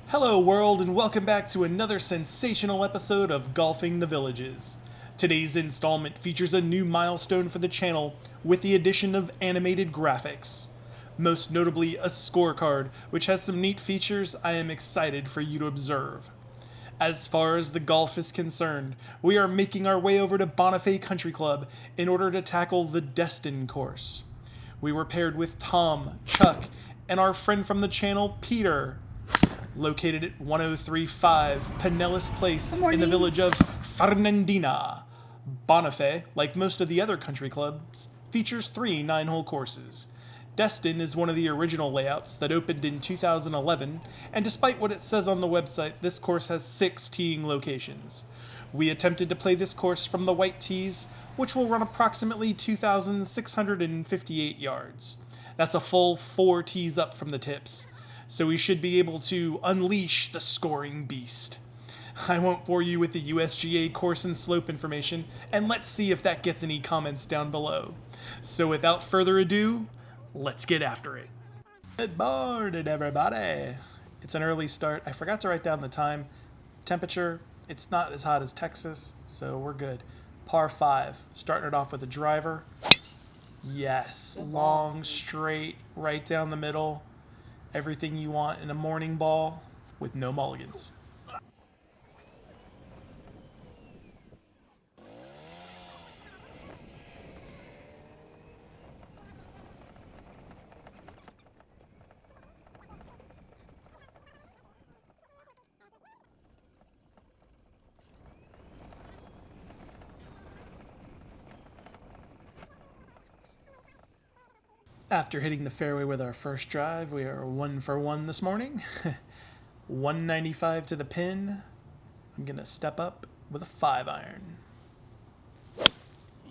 Hello world and welcome back to another sensational episode of Golfing the Villages. Today's installment features a new milestone for the channel with the addition of animated graphics. Most notably a scorecard which has some neat features I am excited for you to observe. As far as the golf is concerned, we are making our way over to Bonifay Country Club in order to tackle the Destin course. We were paired with Tom, Chuck, and our friend from the channel, Peter. Located at 1035 Pinellas Place in the village of Fernandina. Bonifay, like most of the other country clubs, features 3 9-hole courses. Destin is one of the original layouts that opened in 2011, and despite what it says on the website, this course has 6 teeing locations. We attempted to play this course from the white tees, which will run approximately 2,658 yards. That's a full 4 tees up from the tips. So we should be able to unleash the scoring beast. I won't bore you with the USGA course and slope information, and let's see if that gets any comments down below. So without further ado, let's get after it. Good morning, everybody. It's an early start. I forgot to write down the time. Temperature, it's not as hot as Texas, so we're good. Par 5, starting it off with a driver. Yes, long, straight, right down the middle. Everything you want in a morning ball with no mulligans. After hitting the fairway with our first drive, we are 1 for 1 this morning. 195 to the pin. I'm going to step up with a 5-iron.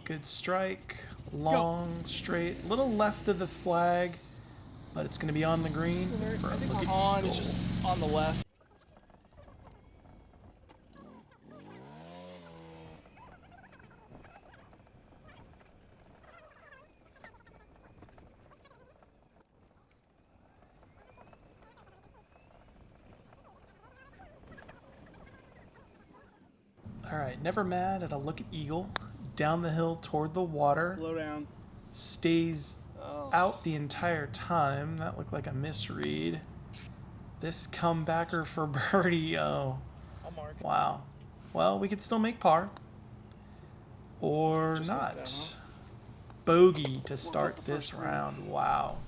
Good strike. Long, straight. Little left of the flag, but it's going to be on the green for a look at eagle. It's just on the left. Alright, never mad at a look at eagle. Down the hill toward the water. Slow down. Stays out the entire time. That looked like a misread. This comebacker for birdie. Oh, wow. Well, we could still make par. Or Just not. like that, huh? Bogey to start this round. Wow.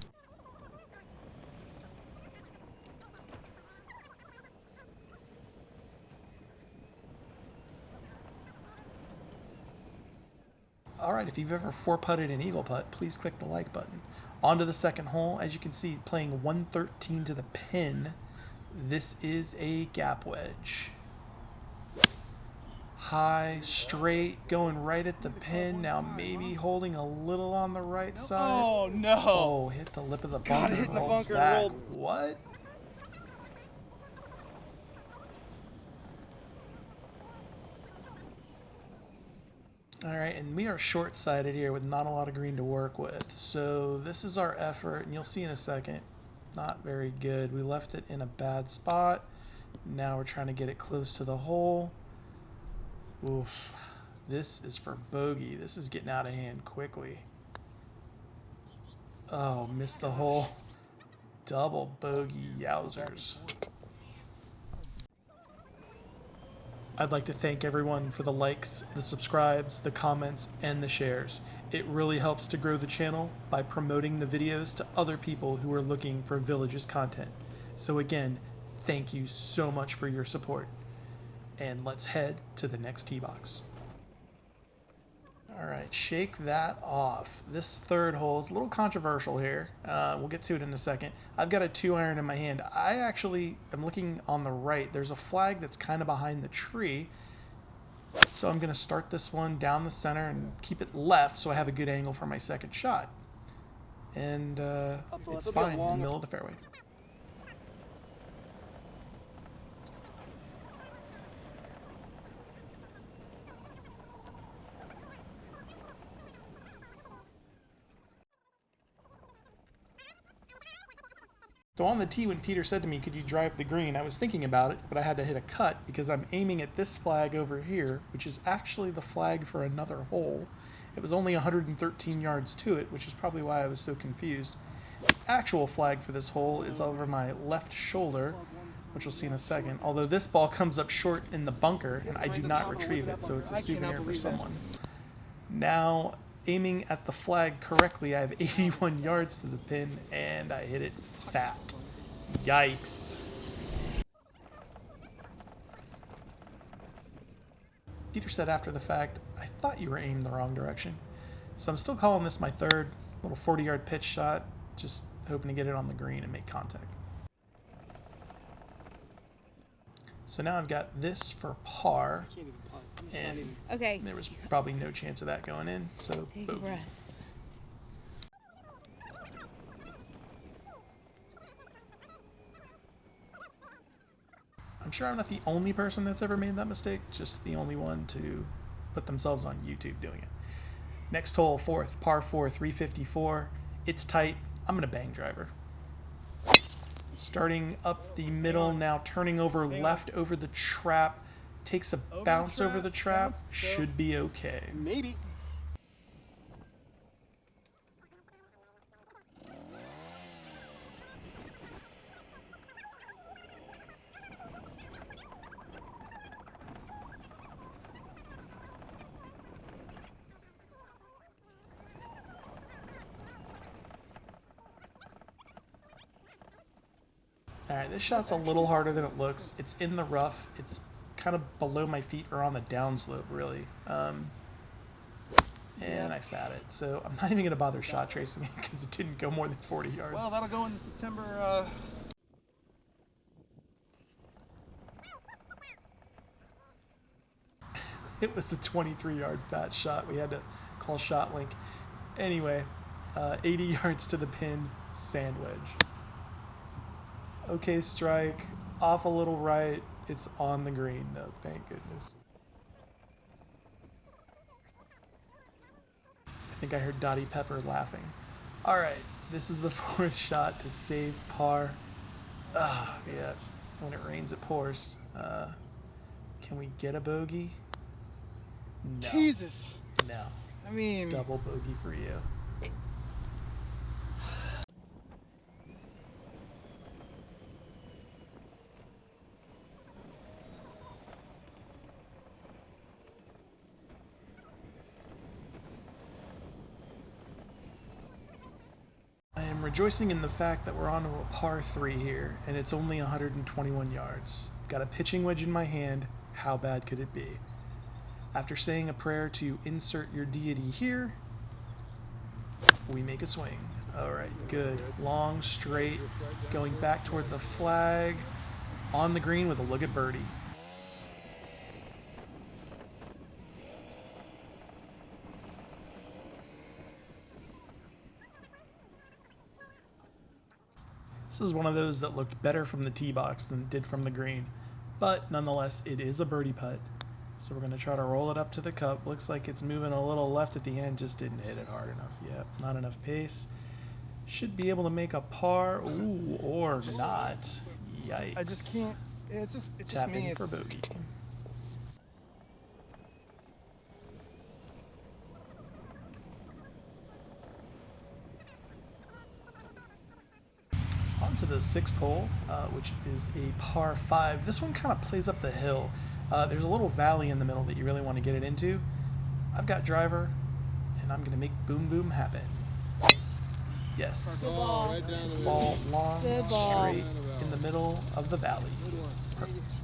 Alright, if you've ever 4-putted an eagle putt, please click the like button. On to the second hole. As you can see, playing 113 to the pin. This is a gap wedge. High, straight, going right at the pin. Now maybe holding a little on the right side. Oh, no. Oh, hit the lip of the bunker. Hit the rolled bunker, back. rolled. What? Alright, and we are short-sighted here with not a lot of green to work with. So this is our effort, and you'll see in a second, not very good. We left it in a bad spot. Now we're trying to get it close to the hole. Oof. This is for bogey. This is getting out of hand quickly. Oh, missed the hole. Double bogey, yowzers. I'd like to thank everyone for the likes, the subscribes, the comments, and the shares. It really helps to grow the channel by promoting the videos to other people who are looking for Villages content. So again, thank you so much for your support. And let's head to the next tee box. Alright, shake that off. This third hole is a little controversial here. We'll get to it in a second. I've got a 2-iron in my hand. I actually am looking on the right. There's a flag that's kind of behind the tree. So I'm going to start this one down the center and keep it left so I have a good angle for my second shot. And it's fine in the middle of the fairway. So on the tee, when Peter said to me, could you drive the green, I was thinking about it, but I had to hit a cut because I'm aiming at this flag over here, which is actually the flag for another hole. It was only 113 yards to it, which is probably why I was so confused. The actual flag for this hole is over my left shoulder, which we'll see in a second, although this ball comes up short in the bunker, and I do not retrieve it, so it's a souvenir for someone. Now, aiming at the flag correctly, I have 81 yards to the pin, and I hit it fat. Yikes. Peter said after the fact, I thought you were aimed the wrong direction. So I'm still calling this my third little 40-yard pitch shot, just hoping to get it on the green and make contact. So now I've got this for par, and there was probably no chance of that going in, so Take a breath. I'm sure I'm not the only person that's ever made that mistake, just the only one to put themselves on YouTube doing it. Next hole, fourth, par 4, 354. It's tight. I'm going to bang driver. Starting up the middle, now turning over left over the trap. Takes a bounce over the trap. Should be okay. Maybe. Alright, this shot's a little harder than it looks. It's in the rough. It's kind of below my feet or on the downslope, really. And I fat it. So I'm not even going to bother shot tracing it because it didn't go more than 40 yards. Well, that'll go in September. It was a 23-yard fat shot. We had to call shot link. Anyway, 80 yards to the pin, sand wedge. Okay, strike, off a little right. It's on the green, though, thank goodness. I think I heard Dottie Pepper laughing. All right, this is the fourth shot to save par. Yeah, when it rains, it pours. Can we get a bogey? No. Jesus. No. I mean, Double bogey for you. I am rejoicing in the fact that we're on to a par 3 here, and it's only 121 yards. Got a pitching wedge in my hand. How bad could it be? After saying a prayer to insert your deity here, we make a swing. All right, good. Long, straight, going back toward the flag, on the green with a look at Birdie. This is one of those that looked better from the tee box than it did from the green, but nonetheless, it is a birdie putt. So we're going to try to roll it up to the cup. Looks like it's moving a little left at the end, just didn't hit it hard enough yet. Not enough pace. Should be able to make a par, ooh, or not. Yikes. I just can't. It's just Tap me. in for bogey. On to the sixth hole, which is a par 5. This one kind of plays up the hill. There's a little valley in the middle that you really want to get it into. I've got driver, and I'm going to make boom boom happen. Yes. Good ball. Right down the Ball long, Good ball. straight in the middle of the valley. Perfect.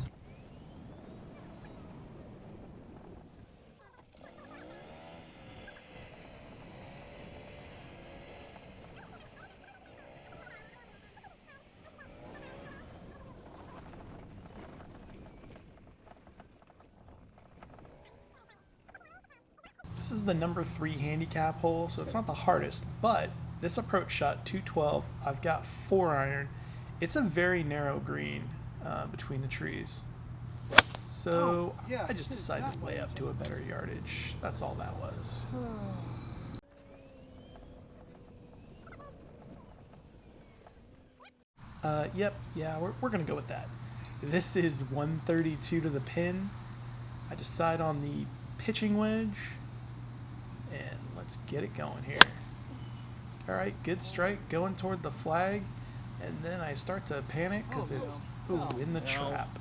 This is the number 3 handicap hole, so it's not the hardest, but this approach shot 212. I've got 4 iron. It's a very narrow green between the trees. So I just decided to lay up to a better yardage. That's all that was. Yep, yeah, we're gonna go with that. This is 132 to the pin. I decide on the pitching wedge, and let's get it going here. All right, good strike, going toward the flag, and then I start to panic because it's in the trap.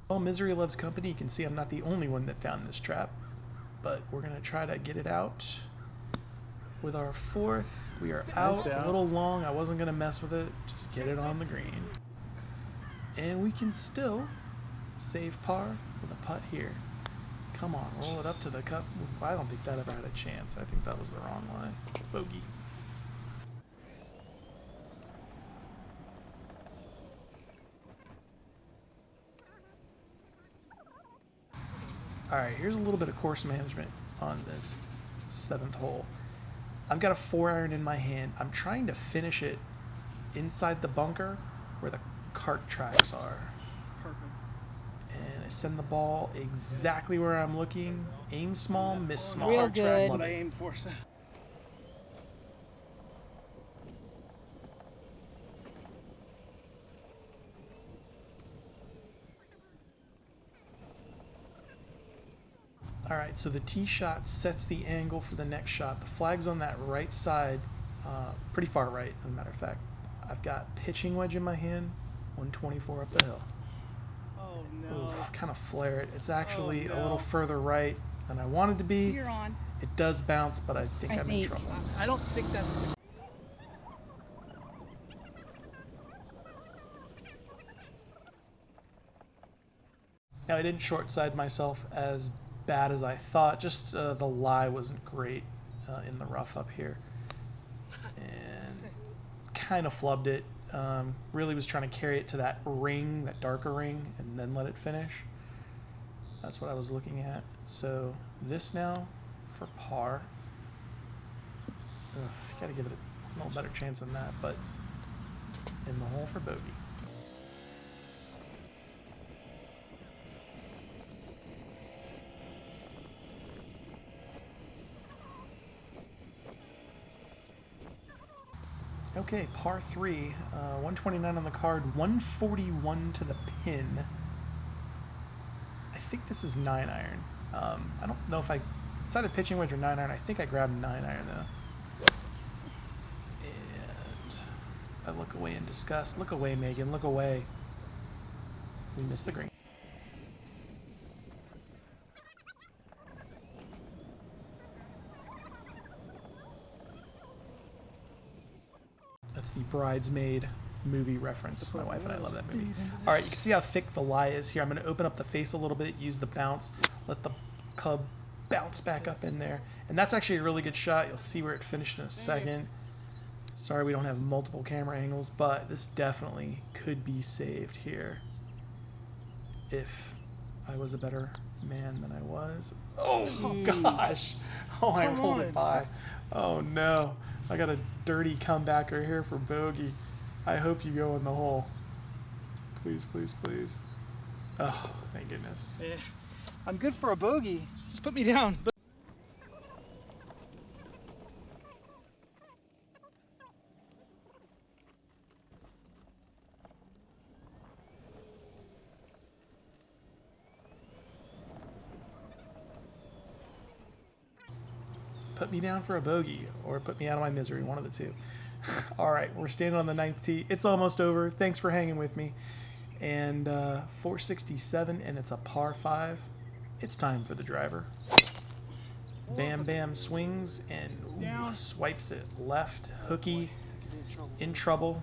Well, misery loves company. You can see I'm not the only one that found this trap, but we're gonna try to get it out with our fourth. We are out a little long. I wasn't gonna mess with it. Just get it on the green, and we can still save par with a putt here. Come on, roll it up to the cup. I don't think that ever had a chance. I think that was the wrong line. Bogey. Alright, here's a little bit of course management on this 7th hole. I've got a 4-iron in my hand. I'm trying to finish it inside the bunker where the cart tracks are. Perfect. And I send the ball exactly where I'm looking. Aim small, miss small. Real good. Love I it. aimed for. Alright, so the tee shot sets the angle for the next shot. The flag's on that right side, pretty far right, as a matter of fact. I've got pitching wedge in my hand, 124 up the hill. Oh no. Oof, kind of flare it. It's actually Oh, a no. little further right than I wanted to be. You're on. It does bounce, but I think I'm in think- trouble. I don't think that's. Now, I didn't short side myself as bad as I thought. Just the lie wasn't great in the rough up here. And kind of flubbed it. Really was trying to carry it to that ring, that darker ring, and then let it finish. That's what I was looking at. So this now for par. Ugh, gotta give it a little better chance than that, but in the hole for bogey. Okay, par 3, 129 on the card, 141 to the pin. I think this is 9-iron. I don't know if it's either pitching wedge or 9-iron. I think I grabbed 9-iron though. And I look away in disgust. Look away, Megan, look away. We missed the green. That's the Bridesmaid movie reference. My wife and I love that movie. All right, you can see how thick the lie is here. I'm going to open up the face a little bit, use the bounce, let the club bounce back up in there. And that's actually a really good shot. You'll see where it finished in a second. Sorry we don't have multiple camera angles, but this definitely could be saved here if I was a better man than I was. Oh, gosh. Oh, I rolled it by. Oh, no. I got a dirty comebacker here for bogey. I hope you go in the hole. Please, please, please. Oh, thank goodness. Yeah. I'm good for a bogey. Just put me down. Put me down for a bogey or put me out of my misery, one of the two. All right, we're standing on the 9th tee. It's almost over. Thanks for hanging with me. And 467, and it's a par 5. It's time for the driver. Bam Bam swings and swipes it left. Hooky in trouble.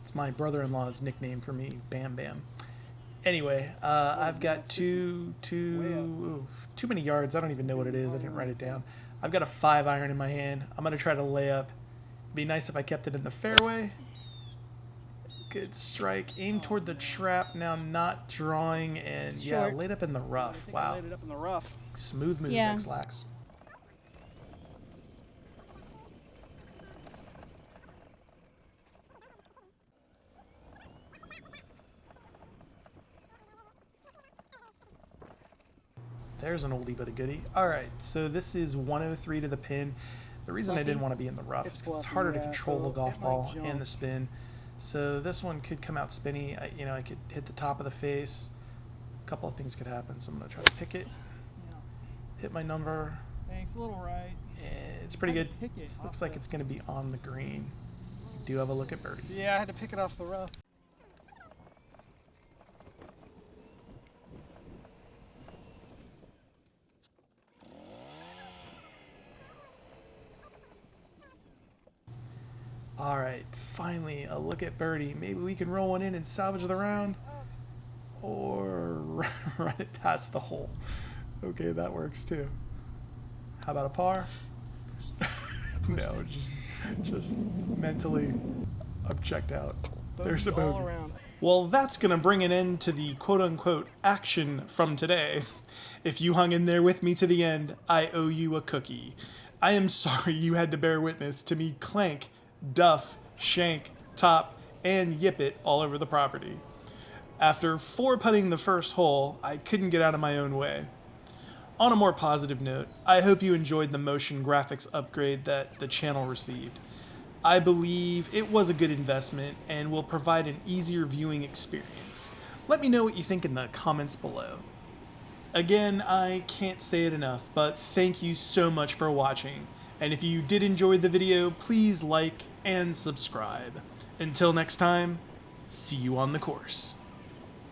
It's my brother-in-law's nickname for me, Bam Bam. Anyway, I've got too many yards. I don't even know what it is. I didn't write it down. I've got a 5-iron in my hand. I'm going to try to lay up. It'd be nice if I kept it in the fairway. Good strike. Aim toward the trap, now not drawing, and yeah, Short. laid up in the I rough. think I Wow. laid it up in the rough. Smooth move, Yeah. X-Lax. There's an oldie but a goodie. All right, so this is 103 to the pin. The reason I Fluffy. didn't want to be in the rough is It's because it's fluffy, harder to yeah, control so the golf it might ball jump. and the spin. So this one could come out spinny. I could hit the top of the face. A couple of things could happen, so I'm going to try to pick it, Yeah. hit my number. Thanks, a little right. It's pretty How good. to pick it It off looks like the- it's going to be on the green. You do have a look at Birdie. Yeah, I had to pick it off the rough. All right, finally a look at Birdie. Maybe we can roll one in and salvage the round, or run it past the hole. Okay, that works too. How about a par? No, just mentally object out. There's a Bogey all bogey. around. Well, that's gonna bring an end to the quote-unquote action from today. If you hung in there with me to the end, I owe you a cookie. I am sorry you had to bear witness to me clank, duff, shank, top, and yip it all over the property. After 4-putting the first hole, I couldn't get out of my own way. On a more positive note, I hope you enjoyed the motion graphics upgrade that the channel received. I believe it was a good investment and will provide an easier viewing experience. Let me know what you think in the comments below. Again, I can't say it enough, but thank you so much for watching. And if you did enjoy the video, please like and subscribe. Until next time, see you on the course.